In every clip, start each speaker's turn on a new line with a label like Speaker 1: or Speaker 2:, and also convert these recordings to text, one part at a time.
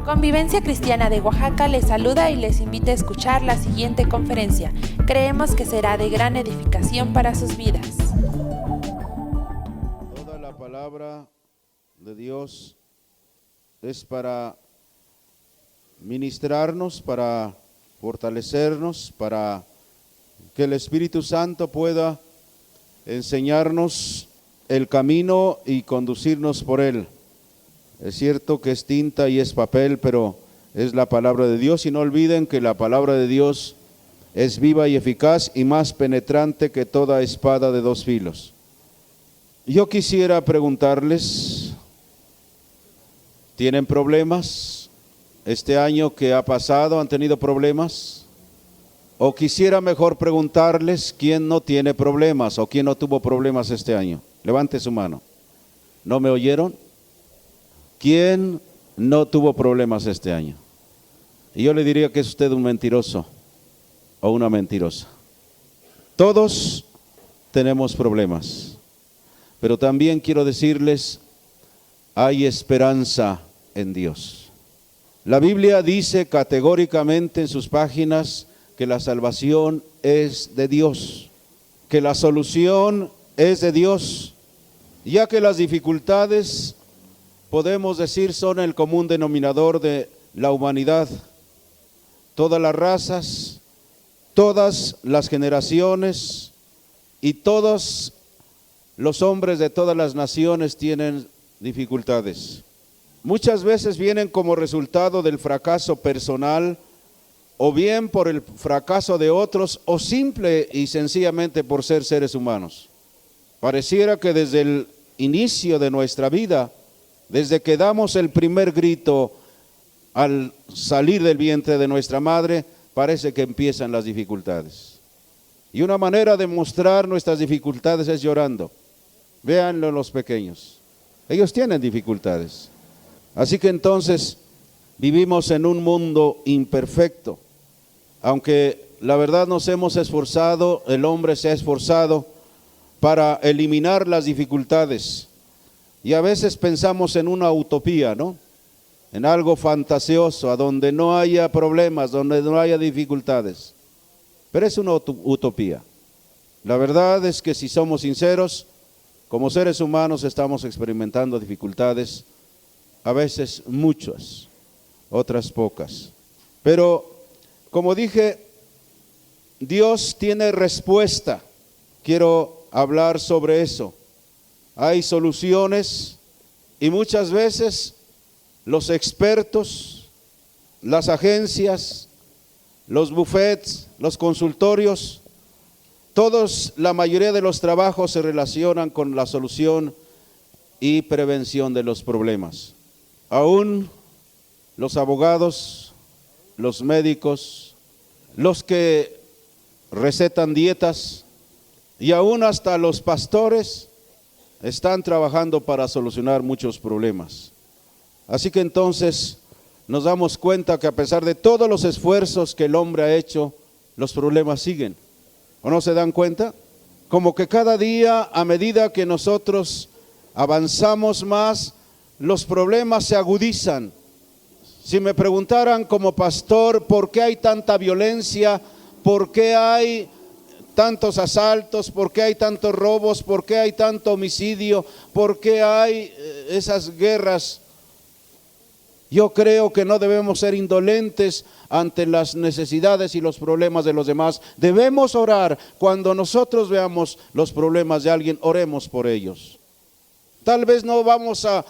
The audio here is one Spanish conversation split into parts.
Speaker 1: Convivencia Cristiana de Oaxaca les saluda y les invita a escuchar la siguiente conferencia. Creemos que será de gran edificación para sus vidas.
Speaker 2: Toda la palabra de Dios es para ministrarnos, para fortalecernos, para que el Espíritu Santo pueda enseñarnos el camino y conducirnos por él. Es cierto que es tinta y es papel, pero es la palabra de Dios, y no olviden que la palabra de Dios es viva y eficaz y más penetrante que toda espada de dos filos. Yo quisiera preguntarles, ¿tienen problemas? ¿Este año que ha pasado han tenido problemas? O quisiera mejor preguntarles, ¿quién no tiene problemas o quién no tuvo problemas este año? Levante su mano. ¿No me oyeron? ¿Quién no tuvo problemas este año? Y yo le diría que es usted un mentiroso o una mentirosa. Todos tenemos problemas, pero también quiero decirles, hay esperanza en Dios. La Biblia dice categóricamente en sus páginas que la salvación es de Dios, que la solución es de Dios, ya que las dificultades, podemos decir, son el común denominador de la humanidad. Todas las razas, todas las generaciones y todos los hombres de todas las naciones tienen dificultades. Muchas veces vienen como resultado del fracaso personal, o bien por el fracaso de otros, o simple y sencillamente por ser seres humanos. Pareciera que desde el inicio de nuestra vida, desde que damos el primer grito al salir del vientre de nuestra madre, parece que empiezan las dificultades. Y una manera de mostrar nuestras dificultades es llorando. Véanlo los pequeños. Ellos tienen dificultades. Así que entonces vivimos en un mundo imperfecto. Aunque la verdad nos hemos esforzado, el hombre se ha esforzado para eliminar las dificultades. Y a veces pensamos en una utopía, ¿no? En algo fantasioso, a donde no haya problemas, donde no haya dificultades. Pero es una utopía. La verdad es que si somos sinceros, como seres humanos estamos experimentando dificultades, a veces muchas, otras pocas. Pero, como dije, Dios tiene respuesta. Quiero hablar sobre eso. Hay soluciones y muchas veces los expertos, las agencias, los bufetes, los consultorios, todos, la mayoría de los trabajos se relacionan con la solución y prevención de los problemas. Aún los abogados, los médicos, los que recetan dietas y aún hasta los pastores están trabajando para solucionar muchos problemas. Así que entonces nos damos cuenta que a pesar de todos los esfuerzos que el hombre ha hecho, los problemas siguen. ¿O no se dan cuenta? Como que cada día, a medida que nosotros avanzamos más, los problemas se agudizan. Si me preguntaran como pastor, ¿por qué hay tanta violencia? ¿Por qué hay tantos asaltos? ¿Por qué hay tantos robos? ¿Por qué hay tanto homicidio? ¿Por qué hay esas guerras? Yo creo que no debemos ser indolentes ante las necesidades y los problemas de los demás. Debemos orar. Cuando nosotros veamos los problemas de alguien, oremos por ellos. Tal vez no vamos a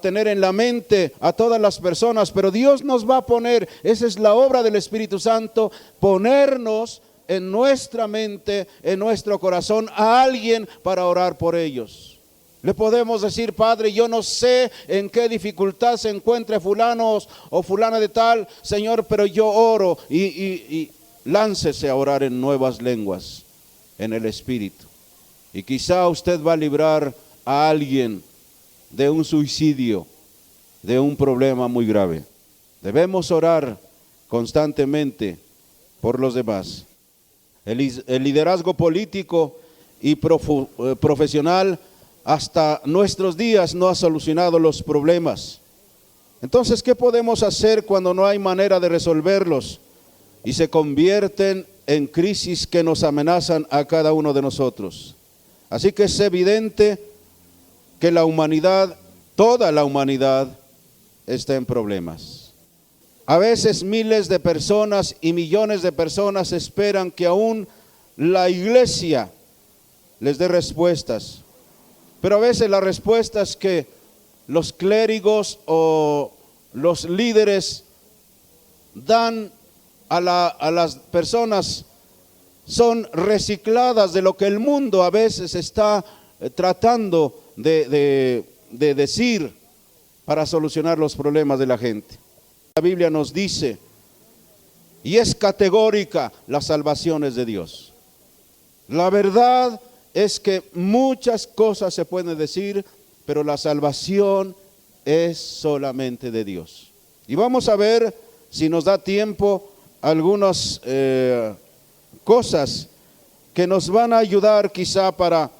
Speaker 2: tener en la mente a todas las personas, pero Dios nos va a poner, esa es la obra del Espíritu Santo, ponernos en nuestra mente, en nuestro corazón a alguien para orar por ellos. Le podemos decir: Padre, yo no sé en qué dificultad se encuentre fulano o fulana de tal, Señor, pero yo oro, y láncese a orar en nuevas lenguas, en el Espíritu. Y quizá usted va a librar a alguien de un suicidio, de un problema muy grave. Debemos orar constantemente por los demás. El liderazgo político y profesional hasta nuestros días no ha solucionado los problemas. Entonces, ¿qué podemos hacer cuando no hay manera de resolverlos y se convierten en crisis que nos amenazan a cada uno de nosotros? Así que es evidente que la humanidad, toda la humanidad, está en problemas. A veces miles de personas y millones de personas esperan que aún la iglesia les dé respuestas, pero a veces las respuestas que los clérigos o los líderes dan a las personas son recicladas de lo que el mundo a veces está tratando de decir para solucionar los problemas de la gente. La Biblia nos dice, y es categórica, las salvaciones de Dios. La verdad es que muchas cosas se pueden decir, pero la salvación es solamente de Dios. Y vamos a ver, si nos da tiempo, algunas cosas que nos van a ayudar quizá para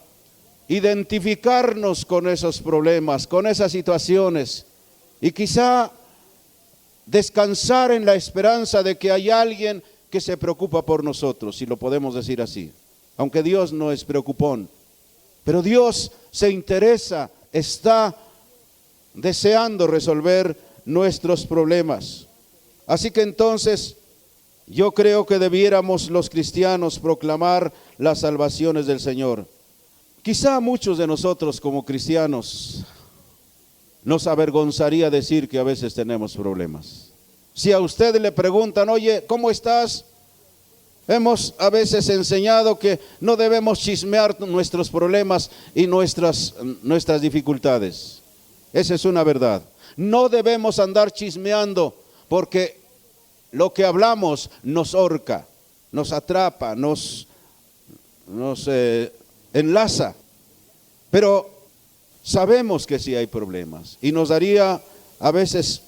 Speaker 2: identificarnos con esos problemas, con esas situaciones, y quizá descansar en la esperanza de que hay alguien que se preocupa por nosotros, si lo podemos decir así. Aunque Dios no es preocupón, pero Dios se interesa, está deseando resolver nuestros problemas. Así que entonces yo creo que debiéramos los cristianos proclamar las salvaciones del Señor. Quizá muchos de nosotros como cristianos nos avergonzaría decir que a veces tenemos problemas. Si a usted le preguntan, oye, ¿cómo estás? Hemos a veces enseñado que no debemos chismear nuestros problemas y nuestras dificultades. Esa es una verdad. No debemos andar chismeando porque lo que hablamos nos ahorca, nos atrapa, nos enlaza. Pero sabemos que sí hay problemas y nos daría a veces,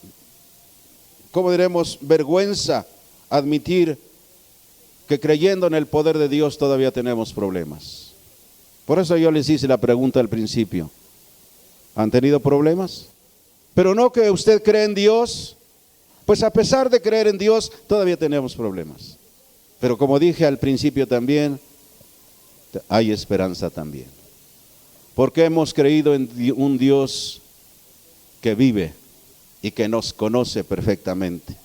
Speaker 2: ¿cómo diremos?, vergüenza admitir que creyendo en el poder de Dios todavía tenemos problemas. Por eso yo les hice la pregunta al principio. ¿Han tenido problemas? Pero no que usted cree en Dios, pues a pesar de creer en Dios todavía tenemos problemas. Pero como dije al principio también, hay esperanza también. Porque hemos creído en un Dios que vive y que nos conoce perfectamente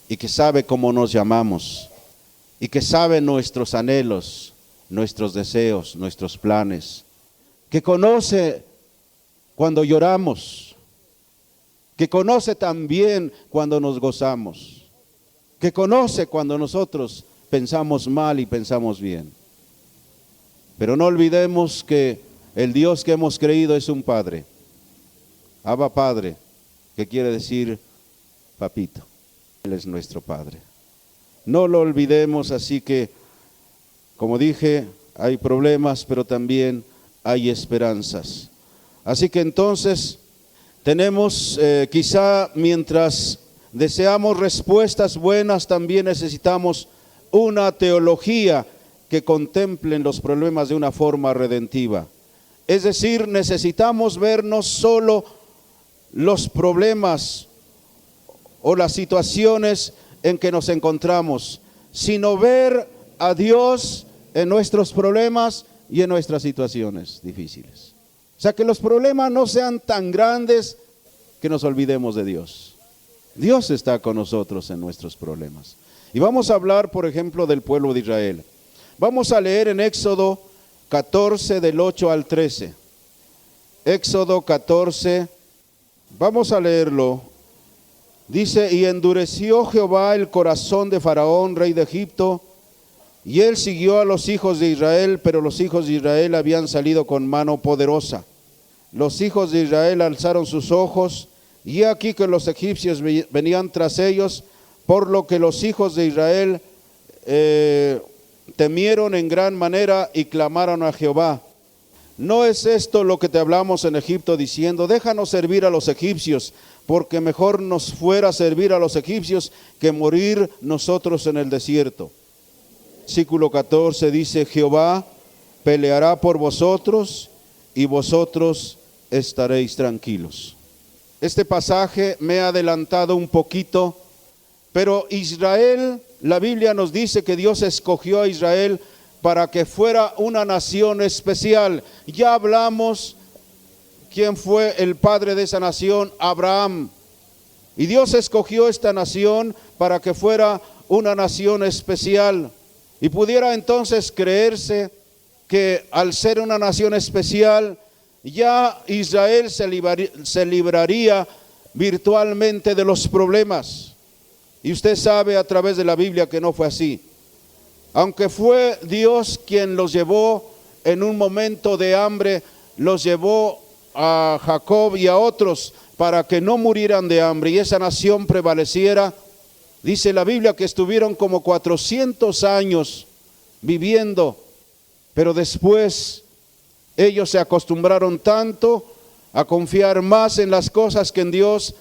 Speaker 2: y que sabe cómo nos llamamos y que sabe nuestros anhelos, nuestros deseos, nuestros planes, que conoce cuando lloramos, que conoce también cuando nos gozamos, que conoce cuando nosotros pensamos mal y pensamos bien. Pero no olvidemos que el Dios que hemos creído es un Padre, Abba Padre, que quiere decir papito. Él es nuestro Padre. No lo olvidemos, así que, como dije, hay problemas, pero también hay esperanzas. Así que entonces tenemos, quizá mientras deseamos respuestas buenas, también necesitamos una teología que contemple los problemas de una forma redentiva. Es decir, necesitamos ver no solo los problemas o las situaciones en que nos encontramos, sino ver a Dios en nuestros problemas y en nuestras situaciones difíciles. O sea, que los problemas no sean tan grandes que nos olvidemos de Dios. Dios está con nosotros en nuestros problemas. Y vamos a hablar, por ejemplo, del pueblo de Israel. Vamos a leer en Éxodo 14 del 8 al 13. Éxodo 14, vamos a leerlo. Dice, y endureció Jehová el corazón de Faraón, rey de Egipto, y él siguió a los hijos de Israel, pero los hijos de Israel habían salido con mano poderosa. Los hijos de Israel alzaron sus ojos, y he aquí que los egipcios venían tras ellos, por lo que los hijos de Israel temieron en gran manera y clamaron a Jehová. ¿No es esto lo que te hablamos en Egipto diciendo, déjanos servir a los egipcios, porque mejor nos fuera servir a los egipcios que morir nosotros en el desierto? Versículo 14 dice, Jehová peleará por vosotros y vosotros estaréis tranquilos. Este pasaje me ha adelantado un poquito, pero Israel, la Biblia nos dice que Dios escogió a Israel para que fuera una nación especial. Ya hablamos quién fue el padre de esa nación, Abraham. Y Dios escogió esta nación para que fuera una nación especial. Y pudiera entonces creerse que al ser una nación especial, ya Israel se libraría virtualmente de los problemas. Y usted sabe a través de la Biblia que no fue así. Aunque fue Dios quien los llevó en un momento de hambre, los llevó a Jacob y a otros para que no murieran de hambre y esa nación prevaleciera. Dice la Biblia que estuvieron como 400 años viviendo, pero después ellos se acostumbraron tanto a confiar más en las cosas que en Dios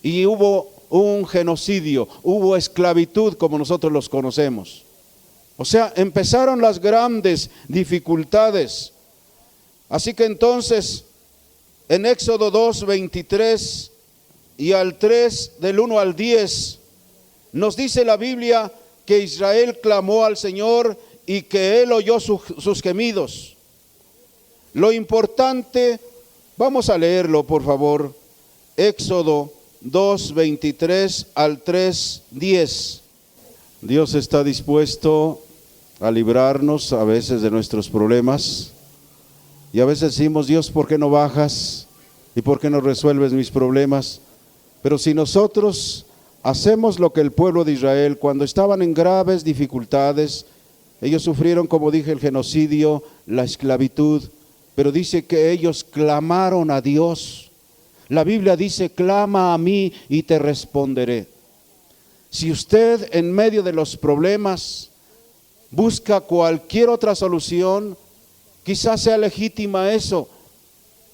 Speaker 2: y hubo un genocidio, hubo esclavitud como nosotros los conocemos. O sea, empezaron las grandes dificultades. Así que entonces, en Éxodo 2, 23 y al 3, del 1 al 10, nos dice la Biblia que Israel clamó al Señor y que Él oyó sus gemidos. Lo importante, vamos a leerlo por favor, Éxodo 2, 23 al 3, 10. Dios está dispuesto a librarnos a veces de nuestros problemas. Y a veces decimos, Dios, ¿por qué no bajas? ¿Y por qué no resuelves mis problemas? Pero si nosotros hacemos lo que el pueblo de Israel, cuando estaban en graves dificultades, ellos sufrieron, como dije, el genocidio, la esclavitud, pero dice que ellos clamaron a Dios. La Biblia dice, clama a mí y te responderé. Si usted en medio de los problemas busca cualquier otra solución, quizás sea legítima eso,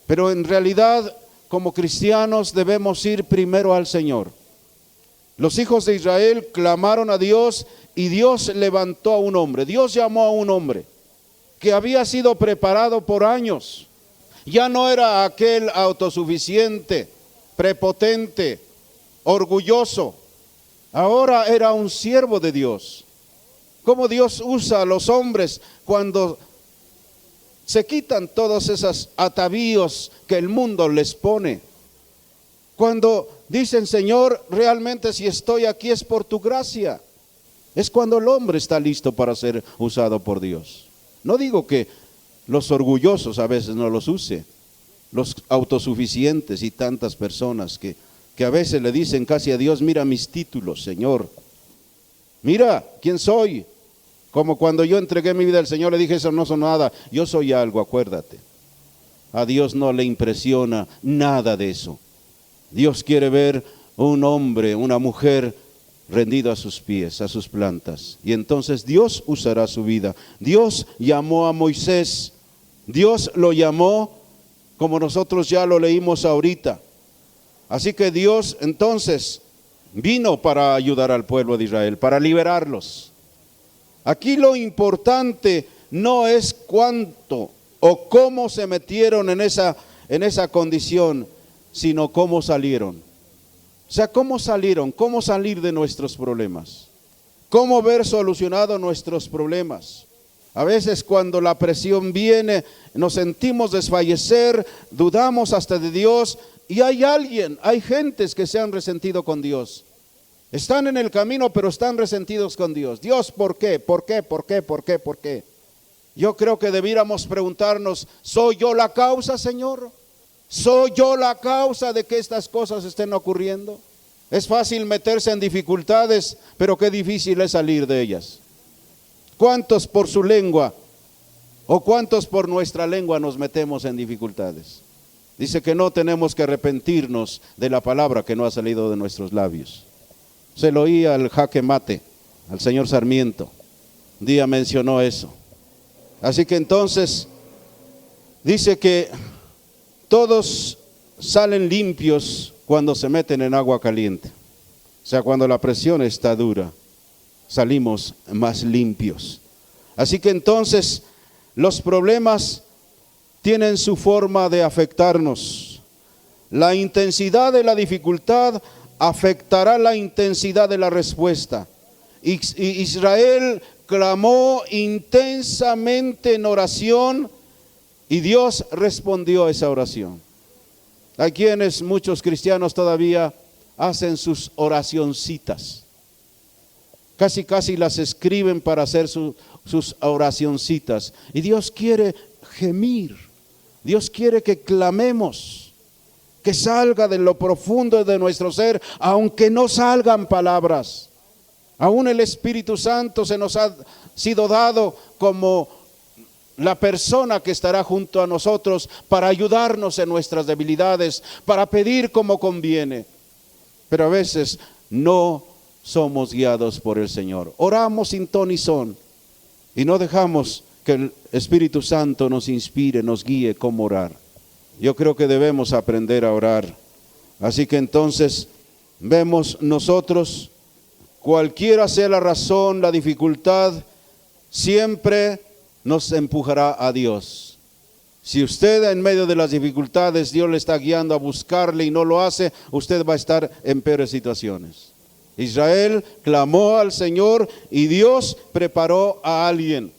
Speaker 2: pero en realidad como cristianos debemos ir primero al Señor. Los hijos de Israel clamaron a Dios y Dios levantó a un hombre. Dios llamó a un hombre que había sido preparado por años. Ya no era aquel autosuficiente, prepotente, orgulloso. Ahora era un siervo de Dios. Cómo Dios usa a los hombres cuando se quitan todos esos atavíos que el mundo les pone. Cuando dicen, Señor, realmente si estoy aquí es por tu gracia. Es cuando el hombre está listo para ser usado por Dios. No digo que los orgullosos a veces no los use, los autosuficientes y tantas personas que a veces le dicen casi a Dios, mira mis títulos, Señor. Mira quién soy. Como cuando yo entregué mi vida al Señor, le dije, eso no son nada, yo soy algo, acuérdate. A Dios no le impresiona nada de eso. Dios quiere ver un hombre, una mujer rendido a sus pies, a sus plantas. Y entonces Dios usará su vida. Dios llamó a Moisés. Dios lo llamó como nosotros ya lo leímos ahorita. Así que Dios entonces vino para ayudar al pueblo de Israel, para liberarlos. Aquí lo importante no es cuánto o cómo se metieron en esa condición, sino cómo salieron. O sea, cómo salieron, cómo salir de nuestros problemas, cómo ver solucionado nuestros problemas. A veces cuando la presión viene, nos sentimos desfallecer, dudamos hasta de Dios, y hay gentes que se han resentido con Dios. Están en el camino, pero están resentidos con Dios. Dios, ¿por qué? ¿Por qué? ¿Por qué? ¿Por qué? ¿Por qué? Yo creo que debiéramos preguntarnos, ¿soy yo la causa, Señor? ¿Soy yo la causa de que estas cosas estén ocurriendo? Es fácil meterse en dificultades, pero qué difícil es salir de ellas. ¿Cuántos por su lengua o cuántos por nuestra lengua nos metemos en dificultades? Dice que no tenemos que arrepentirnos de la palabra que no ha salido de nuestros labios. Se lo oí al Jaque Mate, al señor Sarmiento. Un día mencionó eso. Así que entonces dice que todos salen limpios cuando se meten en agua caliente. O sea, cuando la presión está dura, salimos más limpios. Así que entonces los problemas tienen su forma de afectarnos. La intensidad de la dificultad afectará la intensidad de la respuesta. Israel clamó intensamente en oración y Dios respondió a esa oración. Hay quienes, muchos cristianos todavía hacen sus oracioncitas. Casi las escriben para hacer sus oracioncitas. Y Dios quiere gemir. Dios quiere que clamemos, que salga de lo profundo de nuestro ser, aunque no salgan palabras. Aún el Espíritu Santo se nos ha sido dado como la persona que estará junto a nosotros para ayudarnos en nuestras debilidades, para pedir como conviene. Pero a veces no somos guiados por el Señor. Oramos sin ton ni son y no dejamos que el Espíritu Santo nos inspire, nos guíe cómo orar. Yo creo que debemos aprender a orar. Así que entonces vemos nosotros, cualquiera sea la razón, la dificultad, siempre nos empujará a Dios. Si usted en medio de las dificultades, Dios le está guiando a buscarle y no lo hace, usted va a estar en peores situaciones. Israel clamó al Señor y Dios preparó a alguien,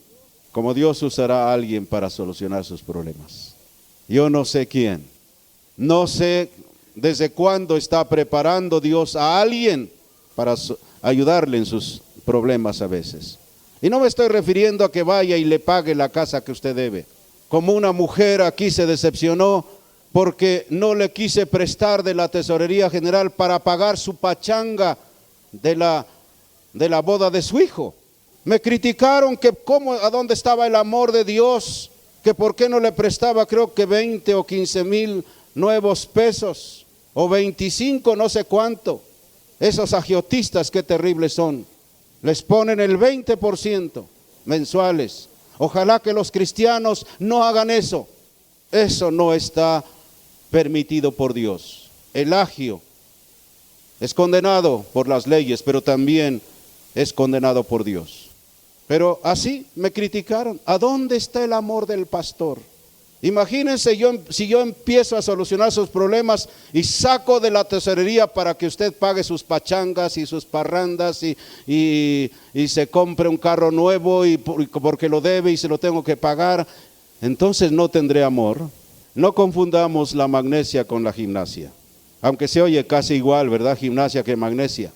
Speaker 2: como Dios usará a alguien para solucionar sus problemas. Yo no sé quién, no sé desde cuándo está preparando Dios a alguien para ayudarle en sus problemas a veces. Y no me estoy refiriendo a que vaya y le pague la casa que usted debe. Como una mujer aquí se decepcionó porque no le quise prestar de la tesorería general para pagar su pachanga de la boda de su hijo. Me criticaron que a dónde estaba el amor de Dios, que por qué no le prestaba, creo que 20 o 15 mil nuevos pesos, o 25, no sé cuánto. Esos agiotistas, qué terribles son. Les ponen el 20% mensuales. Ojalá que los cristianos no hagan eso. Eso no está permitido por Dios. El agio es condenado por las leyes, pero también es condenado por Dios. Pero así me criticaron. ¿A dónde está el amor del pastor? Imagínense si yo empiezo a solucionar sus problemas y saco de la tesorería para que usted pague sus pachangas y sus parrandas y se compre un carro nuevo y porque lo debe y se lo tengo que pagar, entonces no tendré amor. No confundamos la magnesia con la gimnasia, aunque se oye casi igual, ¿verdad? Gimnasia que magnesia.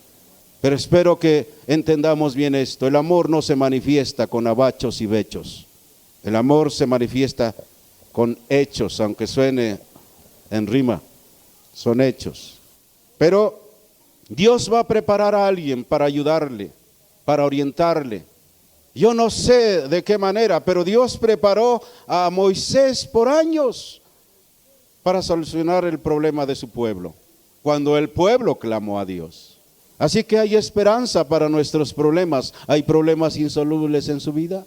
Speaker 2: Pero espero que entendamos bien esto. El amor no se manifiesta con abachos y bechos. El amor se manifiesta con hechos, aunque suene en rima, son hechos. Pero Dios va a preparar a alguien para ayudarle, para orientarle. Yo no sé de qué manera, pero Dios preparó a Moisés por años para solucionar el problema de su pueblo, cuando el pueblo clamó a Dios. Así que hay esperanza para nuestros problemas. ¿Hay problemas insolubles en su vida?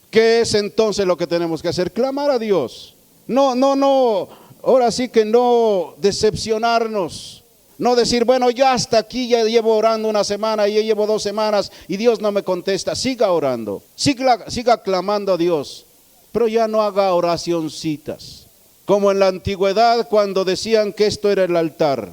Speaker 2: ¿Qué es entonces lo que tenemos que hacer? Clamar a Dios. No, ahora sí que no decepcionarnos. No decir, bueno, ya hasta aquí ya llevo orando una semana, ya llevo 2 semanas y Dios no me contesta. Siga orando, siga clamando a Dios, pero ya no haga oracioncitas. Como en la antigüedad cuando decían que esto era el altar.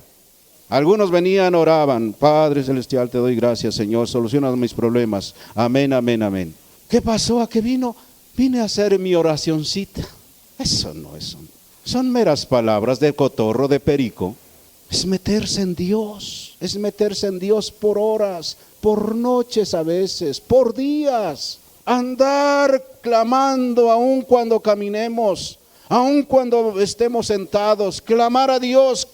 Speaker 2: Algunos venían, oraban, Padre Celestial, te doy gracias, Señor, soluciona mis problemas. Amén, amén, amén. ¿Qué pasó? ¿A qué vino? Vine a hacer mi oracioncita. Eso no es, son meras palabras de cotorro, de perico. Es meterse en Dios, es meterse en Dios por horas, por noches a veces, por días. Andar clamando aun cuando caminemos, aun cuando estemos sentados, clamar a Dios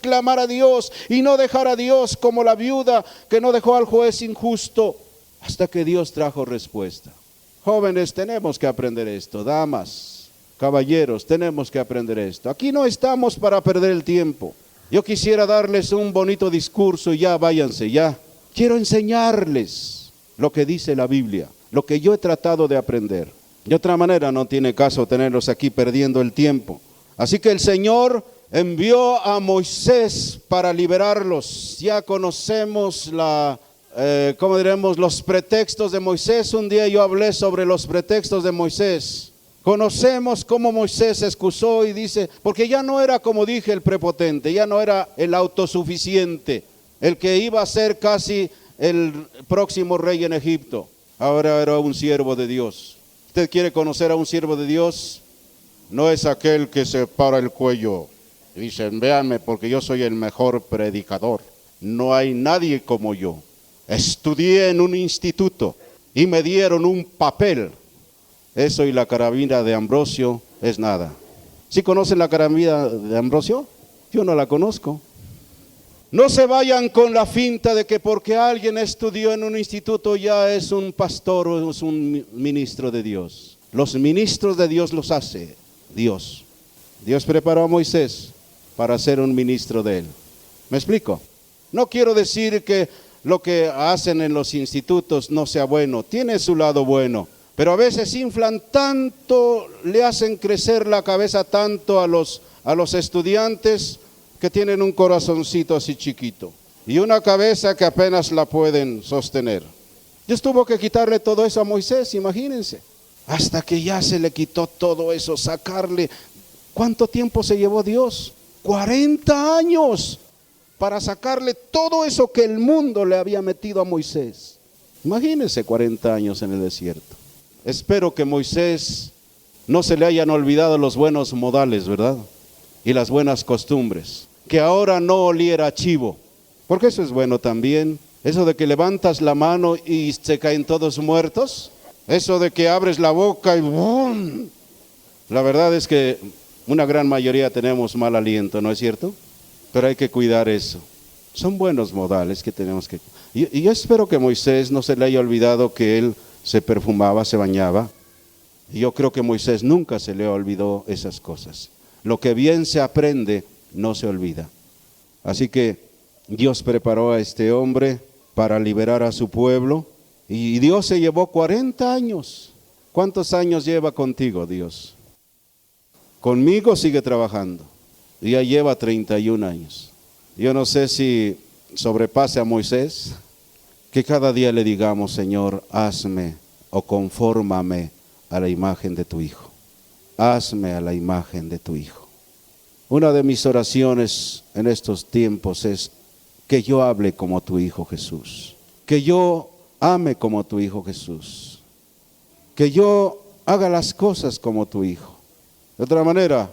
Speaker 2: y no dejar a Dios como la viuda que no dejó al juez injusto hasta que Dios trajo respuesta. Jóvenes, tenemos que aprender esto, damas, caballeros, tenemos que aprender esto. Aquí no estamos para perder el tiempo. Yo quisiera darles un bonito discurso y ya váyanse, ya. Quiero enseñarles lo que dice la Biblia, lo que yo he tratado de aprender. De otra manera no tiene caso tenerlos aquí perdiendo el tiempo. Así que el Señor envió a Moisés para liberarlos. Ya conocemos los pretextos de Moisés. Un día yo hablé sobre los pretextos de Moisés. Conocemos cómo Moisés se excusó y dice, porque ya no era, como dije, el prepotente, ya no era el autosuficiente, el que iba a ser casi el próximo rey en Egipto. Ahora era un siervo de Dios. ¿Usted quiere conocer a un siervo de Dios? No es aquel que se para el cuello y dice, véanme porque yo soy el mejor predicador. No hay nadie como yo. Estudié en un instituto y me dieron un papel. Eso y la carabina de Ambrosio es nada. ¿Sí conocen la carabina de Ambrosio? Yo no la conozco. No se vayan con la finta de que porque alguien estudió en un instituto ya es un pastor o es un ministro de Dios. Los ministros de Dios los hace Dios. Dios preparó a Moisés para ser un ministro de él. ¿Me explico? No quiero decir que lo que hacen en los institutos no sea bueno. Tiene su lado bueno. Pero a veces inflan tanto, le hacen crecer la cabeza tanto a los estudiantes que tienen un corazoncito así chiquito y una cabeza que apenas la pueden sostener. Dios tuvo que quitarle todo eso a Moisés, imagínense. Hasta que ya se le quitó todo eso, sacarle. ¿Cuánto tiempo se llevó Dios? 40 años para sacarle todo eso que el mundo le había metido a Moisés. Imagínense 40 años en el desierto. Espero que Moisés no se le hayan olvidado los buenos modales, ¿verdad? Y las buenas costumbres. Que ahora no oliera a chivo, porque eso es bueno también. Eso de que levantas la mano y se caen todos muertos. Eso de que abres la boca y ¡bum! La verdad es que una gran mayoría tenemos mal aliento, ¿no es cierto? Pero hay que cuidar eso. Son buenos modales que tenemos que... Y yo espero que Moisés no se le haya olvidado que él se perfumaba, se bañaba. Y yo creo que Moisés nunca se le olvidó esas cosas. Lo que bien se aprende no se olvida. Así que Dios preparó a este hombre para liberar a su pueblo y Dios se llevó 40 años. ¿Cuántos años lleva contigo Dios? Conmigo sigue trabajando. Ya lleva 31 años. Yo no sé si sobrepase a Moisés, que cada día le digamos, Señor, hazme o confórmame a la imagen de tu Hijo. Hazme a la imagen de tu Hijo. Una de mis oraciones en estos tiempos es que yo hable como tu Hijo Jesús. Que yo ame como tu Hijo Jesús. Que yo haga las cosas como tu Hijo. De otra manera,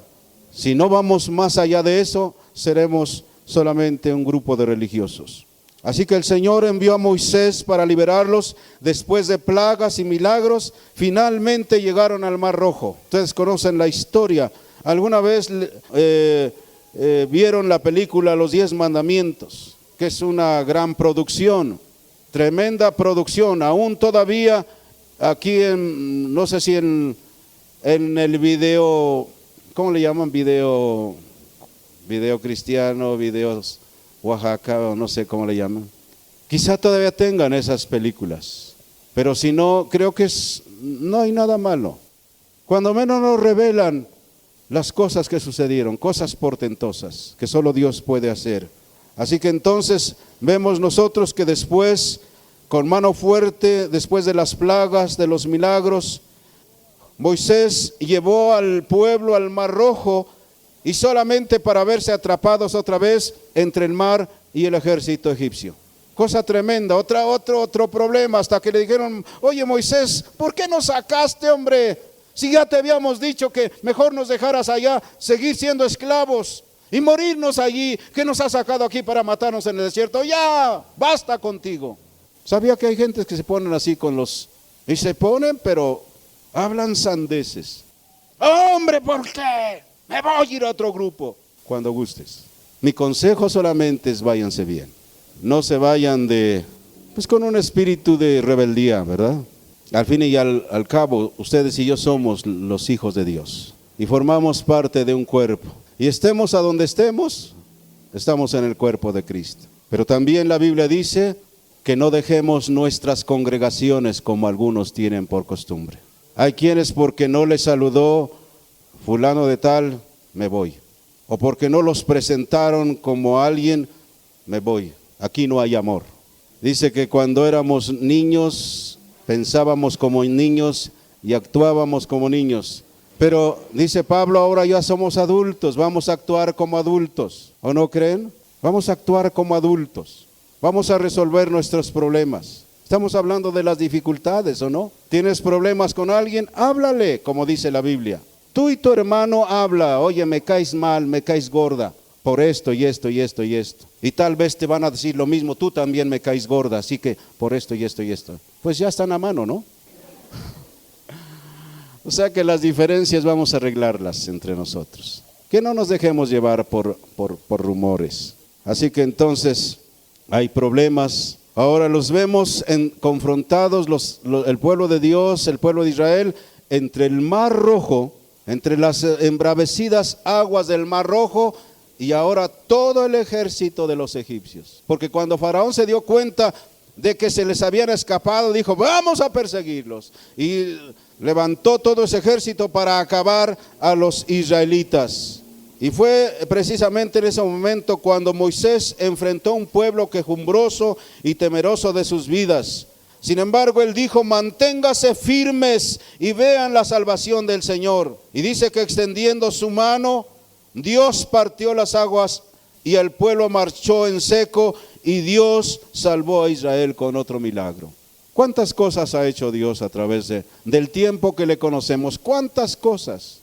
Speaker 2: si no vamos más allá de eso, seremos solamente un grupo de religiosos. Así que el Señor envió a Moisés para liberarlos. Después de plagas y milagros, finalmente llegaron al Mar Rojo. Ustedes conocen la historia. ¿Alguna vez vieron la película Los 10 Mandamientos? Que es una gran producción, tremenda producción. Aún todavía aquí no sé si en el video, ¿cómo le llaman? Video cristiano, videos Oaxaca, o no sé cómo le llaman. Quizá todavía tengan esas películas, pero si no, creo que no hay nada malo. Cuando menos nos revelan las cosas que sucedieron, cosas portentosas que solo Dios puede hacer. Así que entonces vemos nosotros que después, con mano fuerte, después de las plagas, de los milagros, Moisés llevó al pueblo al Mar Rojo, y solamente para verse atrapados otra vez entre el mar y el ejército egipcio. Cosa tremenda, otro problema, hasta que le dijeron, oye Moisés, ¿por qué nos sacaste, hombre? Si ya te habíamos dicho que mejor nos dejaras allá, seguir siendo esclavos y morirnos allí, ¿qué nos has sacado aquí para matarnos en el desierto? Ya, basta contigo. Sabía que hay gente que se ponen así y se ponen, pero hablan sandeces. Hombre, ¿por qué? Me voy a ir a otro grupo. Cuando gustes. Mi consejo solamente es váyanse bien. No se vayan con un espíritu de rebeldía, ¿verdad? Al fin y al cabo, ustedes y yo somos los hijos de Dios. Y formamos parte de un cuerpo. Y estemos a donde estemos, estamos en el cuerpo de Cristo. Pero también la Biblia dice que no dejemos nuestras congregaciones como algunos tienen por costumbre. Hay quienes porque no les saludó fulano de tal, me voy. O porque no los presentaron como alguien, me voy. Aquí no hay amor. Dice que cuando éramos niños, pensábamos como niños y actuábamos como niños. Pero dice Pablo, ahora ya somos adultos, vamos a actuar como adultos, ¿o no creen? Vamos a actuar como adultos, vamos a resolver nuestros problemas. Estamos hablando de las dificultades, ¿o no? ¿Tienes problemas con alguien? Háblale, como dice la Biblia. Tú y tu hermano habla, oye, me caes mal, me caes gorda, por esto y esto y esto y esto. Y tal vez te van a decir lo mismo, tú también me caes gorda, así que por esto y esto y esto. Pues ya están a mano, ¿no? O sea que las diferencias vamos a arreglarlas entre nosotros. Que no nos dejemos llevar por rumores. Así que entonces hay problemas. Ahora los vemos confrontados el pueblo de Dios, el pueblo de Israel, entre el Mar Rojo, entre las embravecidas aguas del Mar Rojo y ahora todo el ejército de los egipcios. Porque cuando Faraón se dio cuenta de que se les habían escapado, dijo, vamos a perseguirlos. Y levantó todo ese ejército para acabar a los israelitas. Y fue precisamente en ese momento cuando Moisés enfrentó a un pueblo quejumbroso y temeroso de sus vidas. Sin embargo, él dijo, manténgase firmes y vean la salvación del Señor. Y dice que extendiendo su mano, Dios partió las aguas y el pueblo marchó en seco y Dios salvó a Israel con otro milagro. ¿Cuántas cosas ha hecho Dios a través del tiempo que le conocemos? ¿Cuántas cosas?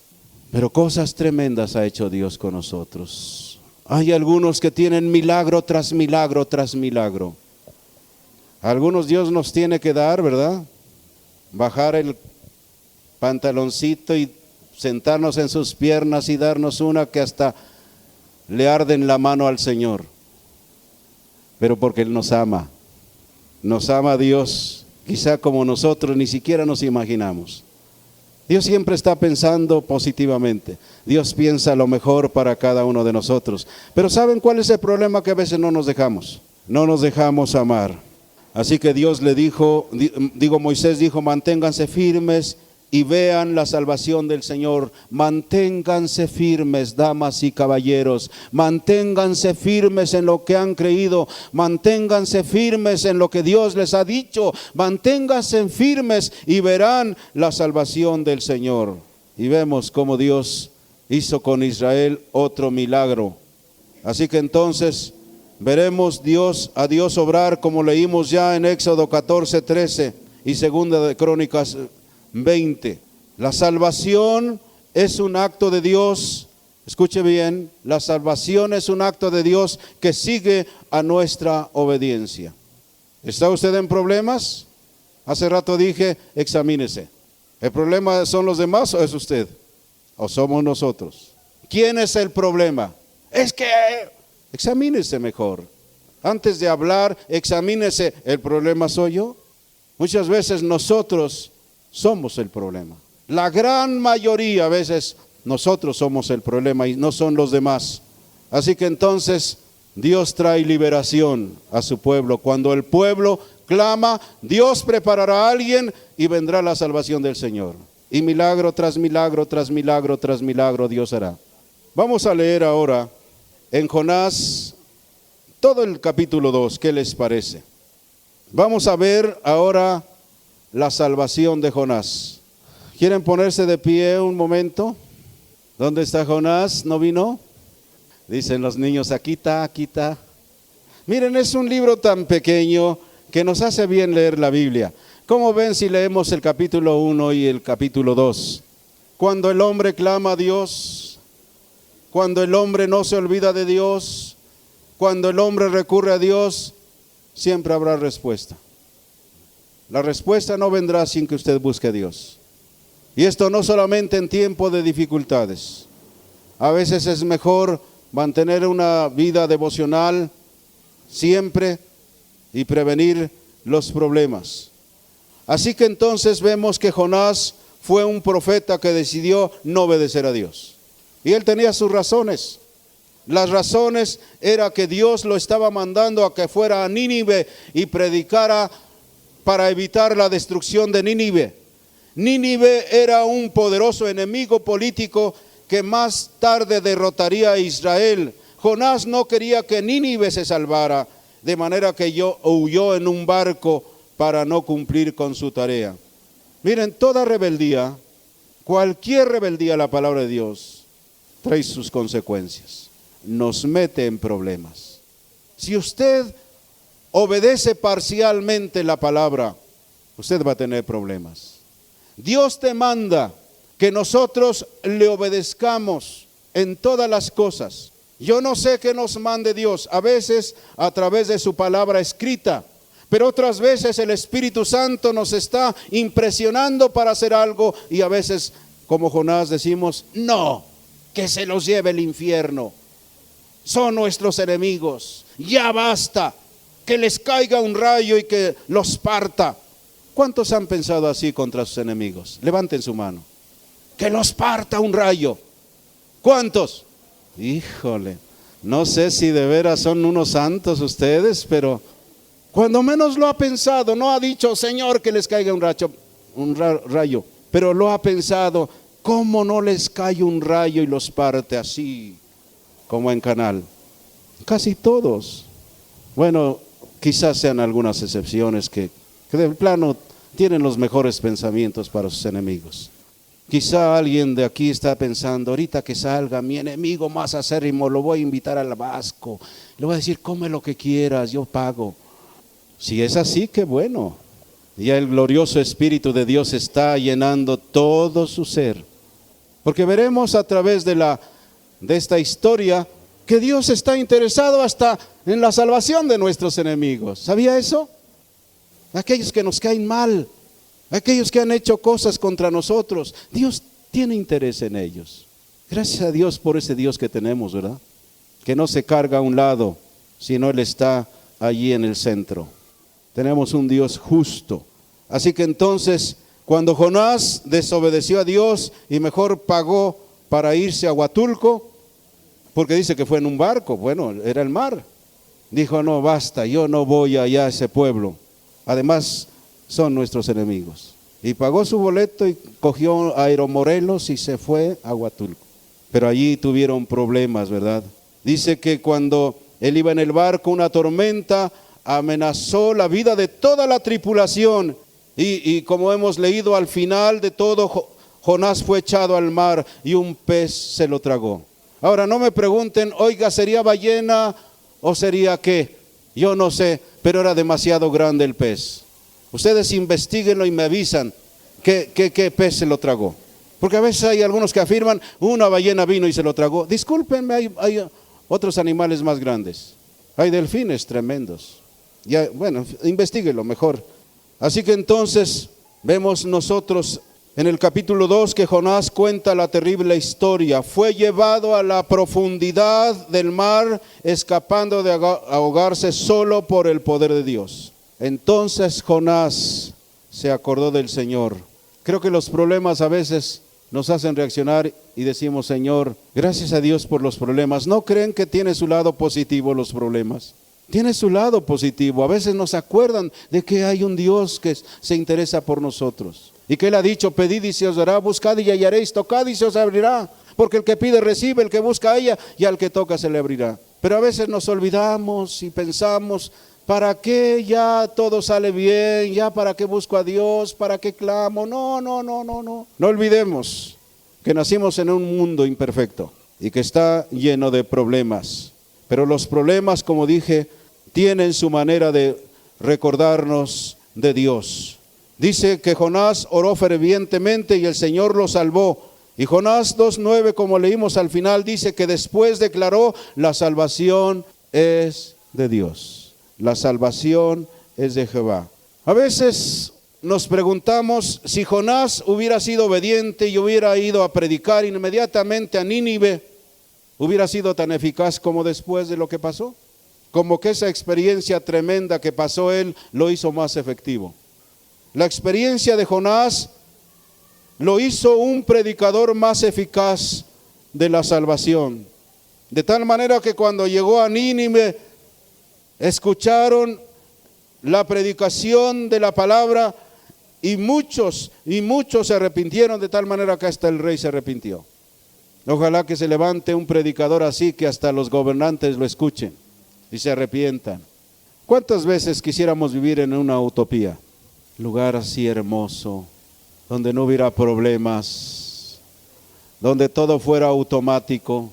Speaker 2: Pero cosas tremendas ha hecho Dios con nosotros. Hay algunos que tienen milagro tras milagro tras milagro. Algunos Dios nos tiene que dar, ¿verdad? Bajar el pantaloncito y sentarnos en sus piernas y darnos una que hasta le arde en la mano al Señor. Pero porque Él nos ama Dios, quizá como nosotros ni siquiera nos imaginamos. Dios siempre está pensando positivamente. Dios piensa lo mejor para cada uno de nosotros. Pero ¿saben cuál es el problema? Que a veces no nos dejamos amar. Así que Dios le dijo, Moisés dijo, manténganse firmes y vean la salvación del Señor. Manténganse firmes, damas y caballeros. Manténganse firmes en lo que han creído. Manténganse firmes en lo que Dios les ha dicho. Manténganse firmes y verán la salvación del Señor. Y vemos cómo Dios hizo con Israel otro milagro. Así que entonces veremos a Dios obrar, como leímos ya en Éxodo 14:13 y Segunda de Crónicas 20. La salvación es un acto de Dios. Escuche bien, la salvación es un acto de Dios que sigue a nuestra obediencia. ¿Está usted en problemas? Hace rato dije, examínese. ¿El problema son los demás o es usted? ¿O somos nosotros? ¿Quién es el problema? Es que examínese mejor. Antes de hablar, examínese. ¿El problema soy yo? Muchas veces nosotros somos el problema. La gran mayoría a veces nosotros somos el problema y no son los demás. Así que entonces Dios trae liberación a su pueblo. Cuando el pueblo clama, Dios preparará a alguien y vendrá la salvación del Señor. Y milagro tras milagro, tras milagro, tras milagro Dios hará. Vamos a leer ahora en Jonás todo el capítulo 2, ¿qué les parece? Vamos a ver ahora la salvación de Jonás. ¿Quieren ponerse de pie un momento? ¿Dónde está Jonás? ¿No vino? Dicen los niños, aquí está. Miren, es un libro tan pequeño que nos hace bien leer la Biblia. ¿Cómo ven si leemos el capítulo 1 y el capítulo 2? Cuando el hombre clama a Dios, cuando el hombre no se olvida de Dios, cuando el hombre recurre a Dios, siempre habrá respuesta. La respuesta no vendrá sin que usted busque a Dios. Y esto no solamente en tiempo de dificultades. A veces es mejor mantener una vida devocional siempre y prevenir los problemas. Así que entonces vemos que Jonás fue un profeta que decidió no obedecer a Dios. Y él tenía sus razones. Las razones era que Dios lo estaba mandando a que fuera a Nínive y predicara para evitar la destrucción de Nínive. Nínive era un poderoso enemigo político que más tarde derrotaría a Israel. Jonás no quería que Nínive se salvara, de manera que huyó en un barco para no cumplir con su tarea. Miren, toda rebeldía Cualquier rebeldía a la palabra de Dios trae sus consecuencias, nos mete en problemas. Si usted obedece parcialmente la palabra, usted va a tener problemas. Dios te manda que nosotros le obedezcamos en todas las cosas. Yo no sé qué nos mande Dios, a veces a través de su palabra escrita, pero otras veces el Espíritu Santo nos está impresionando para hacer algo y a veces, como Jonás, decimos, no, que se los lleve el infierno. Son nuestros enemigos, ya basta, que les caiga un rayo y que los parta. ¿Cuántos han pensado así contra sus enemigos? Levanten su mano. Que los parta un rayo. ¿Cuántos? Híjole, no sé si de veras son unos santos ustedes, pero cuando menos lo ha pensado, no ha dicho, Señor, que les caiga un rayo, pero lo ha pensado, ¿cómo no les cae un rayo y los parte así, como en Canal? Casi todos. Bueno, quizás sean algunas excepciones que de plano tienen los mejores pensamientos para sus enemigos. Quizá alguien de aquí está pensando, ahorita que salga mi enemigo más acérrimo, lo voy a invitar al Vasco, le voy a decir, come lo que quieras, yo pago. Si es así, qué bueno. Ya el glorioso Espíritu de Dios está llenando todo su ser. Porque veremos a través de esta historia que Dios está interesado hasta en la salvación de nuestros enemigos. ¿Sabía eso? Aquellos que nos caen mal, aquellos que han hecho cosas contra nosotros, Dios tiene interés en ellos. Gracias a Dios por ese Dios que tenemos, ¿verdad? Que no se carga a un lado, sino Él está allí en el centro. Tenemos un Dios justo. Así que entonces, cuando Jonás desobedeció a Dios y mejor pagó para irse a Huatulco, porque dice que fue en un barco, bueno, era el mar. Dijo, no, basta, yo no voy allá a ese pueblo. Además, son nuestros enemigos. Y pagó su boleto y cogió Aeromorelos y se fue a Huatulco. Pero allí tuvieron problemas, ¿verdad? Dice que cuando él iba en el barco, una tormenta amenazó la vida de toda la tripulación. Y como hemos leído al final de todo, Jonás fue echado al mar y un pez se lo tragó. Ahora no me pregunten, oiga, ¿sería ballena o sería qué? Yo no sé, pero era demasiado grande el pez. Ustedes investíguenlo y me avisan qué pez se lo tragó. Porque a veces hay algunos que afirman, una ballena vino y se lo tragó. Discúlpenme, hay otros animales más grandes. Hay delfines tremendos. Ya, bueno, investíguenlo mejor. Así que entonces vemos nosotros en el capítulo 2 que Jonás cuenta la terrible historia. Fue llevado a la profundidad del mar, escapando de ahogarse solo por el poder de Dios. Entonces Jonás se acordó del Señor. Creo que los problemas a veces nos hacen reaccionar y decimos, Señor, gracias a Dios por los problemas. ¿No creen que tiene su lado positivo los problemas? Tiene su lado positivo. A veces nos acuerdan de que hay un Dios que se interesa por nosotros. Y que Él ha dicho, pedid y se os dará, buscad y hallaréis, tocad y se os abrirá. Porque el que pide recibe, el que busca halla, y al que toca se le abrirá. Pero a veces nos olvidamos y pensamos, ¿para qué ya todo sale bien? ¿Ya para qué busco a Dios? ¿Para qué clamo? No. No olvidemos que nacimos en un mundo imperfecto y que está lleno de problemas. Pero los problemas, como dije, tienen su manera de recordarnos de Dios. Dice que Jonás oró fervientemente y el Señor lo salvó. Y Jonás 2:9, como leímos al final, dice que después declaró, la salvación es de Dios. La salvación es de Jehová. A veces nos preguntamos si Jonás hubiera sido obediente y hubiera ido a predicar inmediatamente a Nínive, ¿hubiera sido tan eficaz como después de lo que pasó? Como que esa experiencia tremenda que pasó él lo hizo más efectivo. La experiencia de Jonás lo hizo un predicador más eficaz de la salvación. De tal manera que cuando llegó a Nínive, escucharon la predicación de la palabra y muchos se arrepintieron, de tal manera que hasta el rey se arrepintió. Ojalá que se levante un predicador así que hasta los gobernantes lo escuchen y se arrepientan. ¿Cuántas veces quisiéramos vivir en una utopía? Lugar así hermoso, donde no hubiera problemas, donde todo fuera automático.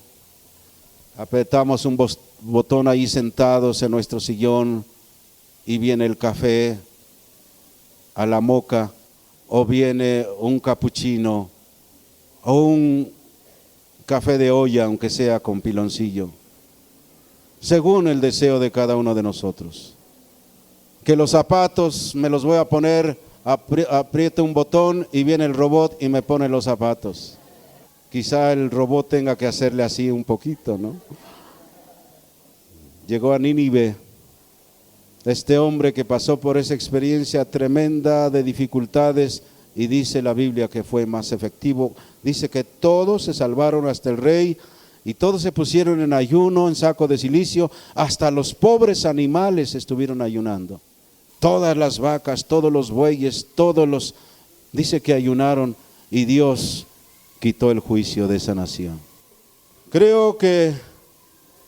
Speaker 2: Apretamos un botón ahí sentados en nuestro sillón y viene el café a la moka, o viene un capuchino, o un café de olla, aunque sea con piloncillo, según el deseo de cada uno de nosotros. Que los zapatos me los voy a poner, aprieto un botón y viene el robot y me pone los zapatos. Quizá el robot tenga que hacerle así un poquito, ¿no? Llegó a Nínive este hombre que pasó por esa experiencia tremenda de dificultades, y dice la Biblia que fue más efectivo. Dice que todos se salvaron, hasta el rey, y todos se pusieron en ayuno, en saco de cilicio, hasta los pobres animales estuvieron ayunando. Todas las vacas, todos los bueyes, dice que ayunaron, y Dios quitó el juicio de esa nación. Creo que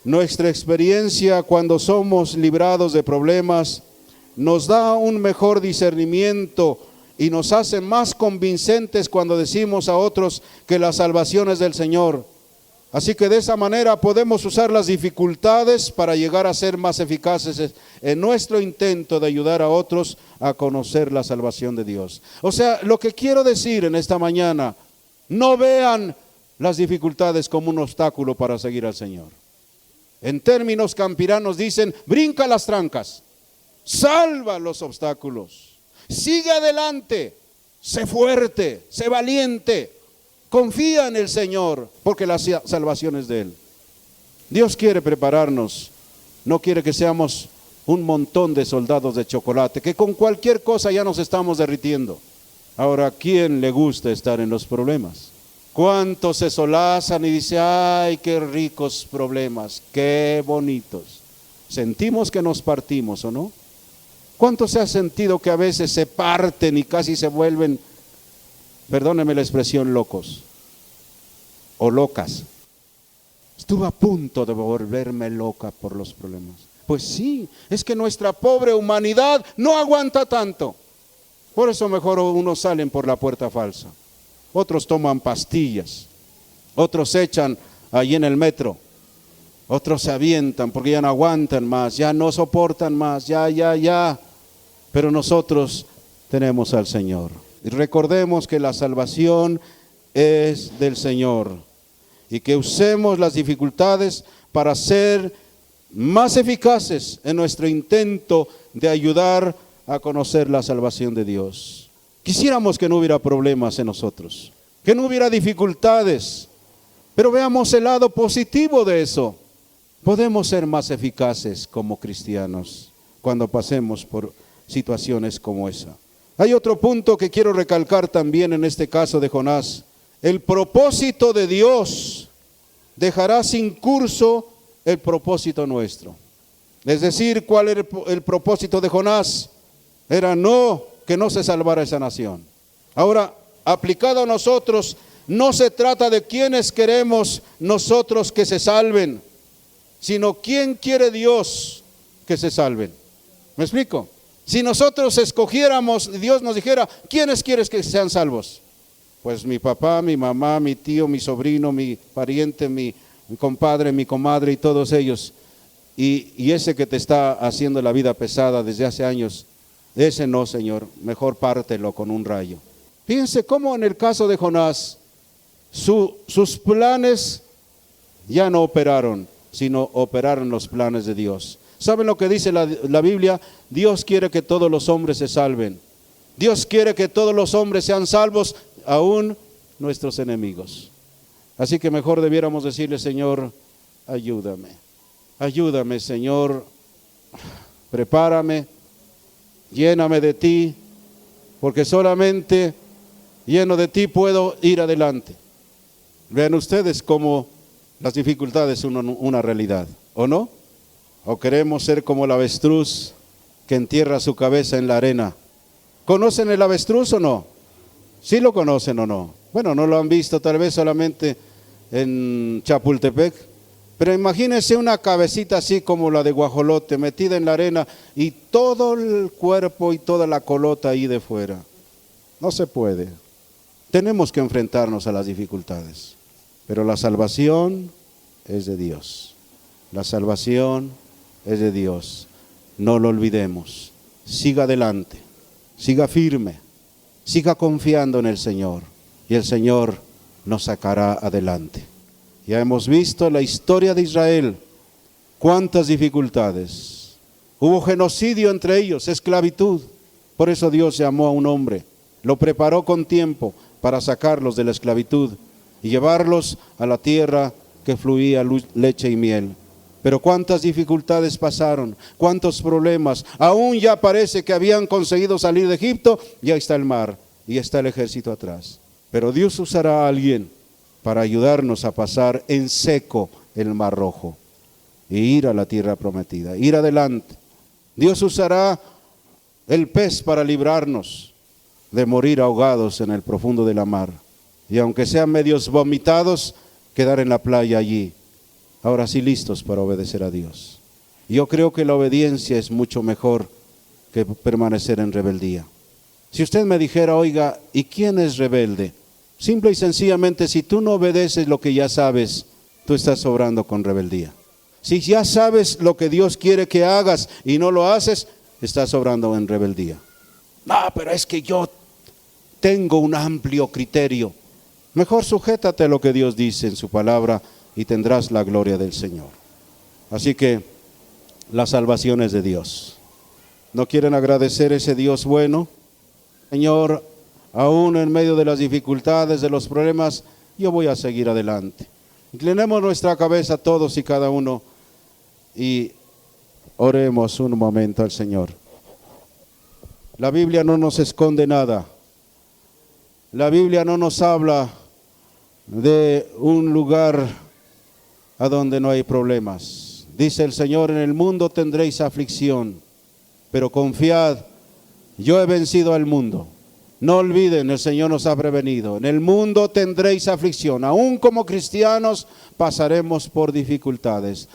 Speaker 2: nuestra experiencia cuando somos librados de problemas nos da un mejor discernimiento y nos hace más convincentes cuando decimos a otros que la salvación es del Señor. Así que de esa manera podemos usar las dificultades para llegar a ser más eficaces en nuestro intento de ayudar a otros a conocer la salvación de Dios. O sea, lo que quiero decir en esta mañana, no vean las dificultades como un obstáculo para seguir al Señor. En términos campiranos dicen, brinca las trancas, salva los obstáculos, sigue adelante, sé fuerte, sé valiente, confía en el Señor, porque la salvación es de Él. Dios quiere prepararnos, no quiere que seamos un montón de soldados de chocolate, que con cualquier cosa ya nos estamos derritiendo. Ahora, ¿a quién le gusta estar en los problemas? ¿Cuántos se solazan y dicen, ay, qué ricos problemas, qué bonitos? Sentimos que nos partimos, ¿o no? ¿Cuántos se ha sentido que a veces se parten y casi se vuelven, perdóneme la expresión, locos o locas? Estuve a punto de volverme loca por los problemas. Pues sí, es que nuestra pobre humanidad no aguanta tanto. Por eso mejor unos salen por la puerta falsa. Otros toman pastillas, otros se echan allí en el metro, otros se avientan porque ya no aguantan más, ya no soportan más, ya. Pero nosotros tenemos al Señor. Y recordemos que la salvación es del Señor y que usemos las dificultades para ser más eficaces en nuestro intento de ayudar a conocer la salvación de Dios. Quisiéramos que no hubiera problemas en nosotros, que no hubiera dificultades, pero veamos el lado positivo de eso. Podemos ser más eficaces como cristianos cuando pasemos por situaciones como esa. Hay otro punto que quiero recalcar también en este caso de Jonás. El propósito de Dios dejará sin curso el propósito nuestro. Es decir, ¿cuál era el propósito de Jonás? Era que no se salvara esa nación. Ahora, aplicado a nosotros, no se trata de quiénes queremos nosotros que se salven, sino quién quiere Dios que se salven. ¿Me explico? Si nosotros escogiéramos, Dios nos dijera, ¿quiénes quieres que sean salvos? Pues mi papá, mi mamá, mi tío, mi sobrino, mi pariente, mi compadre, mi comadre y todos ellos. Y ese que te está haciendo la vida pesada desde hace años, ese no, Señor, mejor pártelo con un rayo. Fíjense cómo en el caso de Jonás, sus planes ya no operaron, sino operaron los planes de Dios. ¿Saben lo que dice la Biblia? Dios quiere que todos los hombres se salven. Dios quiere que todos los hombres sean salvos, aún nuestros enemigos. Así que mejor debiéramos decirle, Señor, ayúdame. Ayúdame, Señor, prepárame, lléname de ti, porque solamente lleno de ti puedo ir adelante. Vean ustedes cómo las dificultades son una realidad, ¿o no? ¿O queremos ser como el avestruz que entierra su cabeza en la arena? ¿Conocen el avestruz o no? ¿Sí lo conocen o no? Bueno, no lo han visto tal vez solamente en Chapultepec, pero imagínense una cabecita así como la de guajolote metida en la arena y todo el cuerpo y toda la colota ahí de fuera. No se puede. Tenemos que enfrentarnos a las dificultades. Pero la salvación es de Dios. La salvación es de Dios. No lo olvidemos. Siga adelante, siga firme, siga confiando en el Señor y el Señor nos sacará adelante. Ya hemos visto la historia de Israel, cuántas dificultades. Hubo genocidio entre ellos, esclavitud. Por eso Dios llamó a un hombre, lo preparó con tiempo para sacarlos de la esclavitud y llevarlos a la tierra que fluía leche y miel. Pero cuántas dificultades pasaron, cuántos problemas. Aún ya parece que habían conseguido salir de Egipto, ya está el mar y está el ejército atrás. Pero Dios usará a alguien para ayudarnos a pasar en seco el Mar Rojo e ir a la tierra prometida, ir adelante. Dios usará el pez para librarnos de morir ahogados en el profundo de la mar. Y aunque sean medios vomitados, quedar en la playa allí. Ahora sí listos para obedecer a Dios. Yo creo que la obediencia es mucho mejor que permanecer en rebeldía. Si usted me dijera, oiga, ¿y quién es rebelde? Simple y sencillamente, si tú no obedeces lo que ya sabes, tú estás obrando con rebeldía. Si ya sabes lo que Dios quiere que hagas y no lo haces, estás obrando en rebeldía. No, pero es que yo tengo un amplio criterio. Mejor sujétate a lo que Dios dice en su palabra y tendrás la gloria del Señor. Así que la salvación es de Dios. ¿No quieren agradecer a ese Dios bueno? Señor, aún en medio de las dificultades, de los problemas, yo voy a seguir adelante. Inclinemos nuestra cabeza todos y cada uno y oremos un momento al Señor. La Biblia no nos esconde nada. La Biblia no nos habla de un lugar a donde no hay problemas. Dice el Señor, en el mundo tendréis aflicción, pero confiad, yo he vencido al mundo. No olviden, el Señor nos ha prevenido. En el mundo tendréis aflicción. Aún como cristianos pasaremos por dificultades,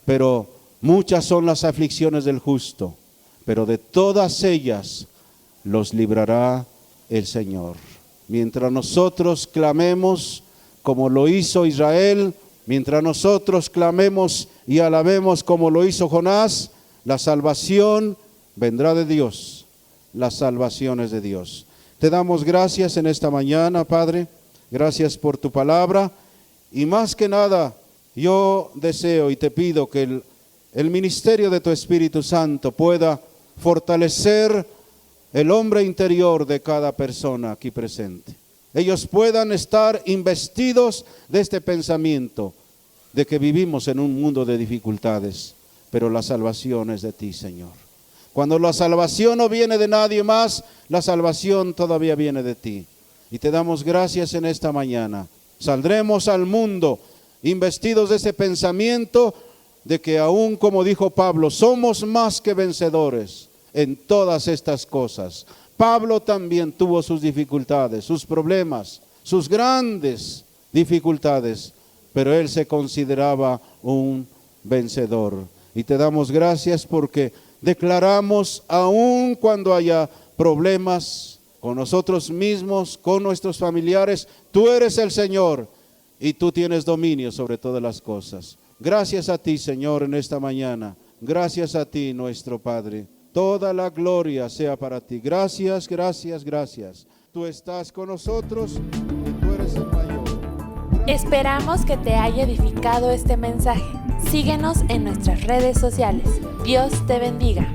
Speaker 2: pero muchas son las aflicciones del justo, pero de todas ellas los librará el Señor. Mientras nosotros clamemos como lo hizo Israel, mientras nosotros clamemos y alabemos como lo hizo Jonás, la salvación vendrá de Dios. La salvación es de Dios. Te damos gracias en esta mañana, Padre. Gracias por tu palabra. Y más que nada, yo deseo y te pido que el ministerio de tu Espíritu Santo pueda fortalecer el hombre interior de cada persona aquí presente. Ellos puedan estar investidos de este pensamiento de que vivimos en un mundo de dificultades, pero la salvación es de ti, Señor. Cuando la salvación no viene de nadie más, la salvación todavía viene de ti. Y te damos gracias en esta mañana. Saldremos al mundo investidos de ese pensamiento de que aún, como dijo Pablo, somos más que vencedores en todas estas cosas. Pablo también tuvo sus dificultades, sus problemas, sus grandes dificultades, pero él se consideraba un vencedor. Y te damos gracias porque declaramos, aun cuando haya problemas con nosotros mismos, con nuestros familiares, tú eres el Señor y tú tienes dominio sobre todas las cosas. Gracias a ti, Señor, en esta mañana. Gracias a ti, nuestro Padre. Toda la gloria sea para ti. Gracias, gracias, gracias. Tú estás con nosotros y tú eres el mayor.
Speaker 1: Esperamos que te haya edificado este mensaje. Síguenos en nuestras redes sociales. Dios te bendiga.